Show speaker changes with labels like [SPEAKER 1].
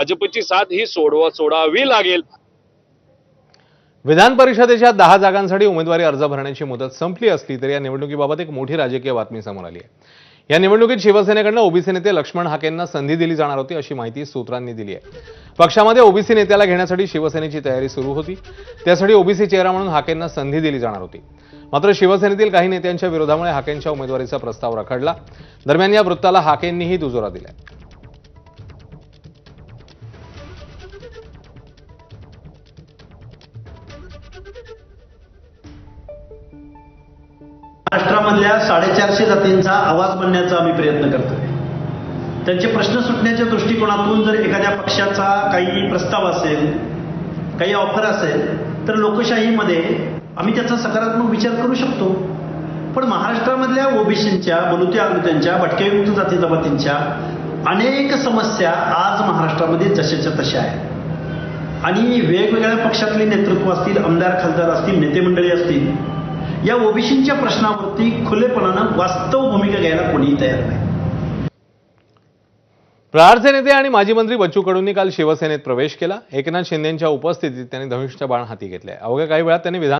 [SPEAKER 1] भाजपची साथ ही सोडावी लागेल।
[SPEAKER 2] विधान परिषदेच्या 10 जागांसाठी उमेदवारी अर्ज भरण्याची मुदत संपली असली तरी या निवडणुकीबाबत एक मोठी राजकीय बातमी समोर आली आहे। या निवडणुकीत शिवसेनेकडून ओबीसी नेते लक्ष्मण हाकेंना संधी दिली जाणार होती अशी माहिती सूत्रांनी दिली आहे। पक्षामध्ये ओबीसी नेत्याला घेण्यासाठी शिवसेनेची तयारी सुरू होती। त्यासाठी ओबीसी चेहरा म्हणून हाकेंना संधी दिली जाणार होती। मात्र शिवसेनेतील काही नेत्यांच्या विरोधामुळे हाकेंच्या उमेदवारीचा प्रस्ताव रखडला। दरम्यान या वृत्ताला हाकेंनीही दुजोरा दिलाय।
[SPEAKER 3] महाराष्ट्रामधल्या 450 जातींचा आवाज बनण्याचा आम्ही प्रयत्न करतोय। त्यांचे प्रश्न सुटण्याच्या दृष्टिकोनातून जर एखाद्या पक्षाचा काही प्रस्ताव असेल, काही ऑफर असेल, तर लोकशाहीमध्ये आम्ही त्याचा सकारात्मक विचार करू शकतो। पण महाराष्ट्रामधल्या ओबीसींच्या, बलुत्या आलुत्यांच्या, भटक्यायुक्त जाती जमातींच्या अनेक समस्या आज महाराष्ट्रामध्ये जशाच्या तशा आहेत आणि वेगवेगळ्या पक्षातले नेतृत्व असतील, आमदार खासदार असतील, नेते मंडळी असतील, या ओबीसींच्या प्रश्नावरती खुलेपणानं वास्तव भूमिका घ्यायला कोणीही तयार नाही।
[SPEAKER 2] प्रहारचे नेते आणि माजी मंत्री बच्चू कडूंनी काल शिवसेनेत प्रवेश केला। एकनाथ शिंदेंच्या उपस्थितीत त्यांनी धनुष्यबाण हाती घेतले। अवघ्या काही वेळात त्यांनी विधान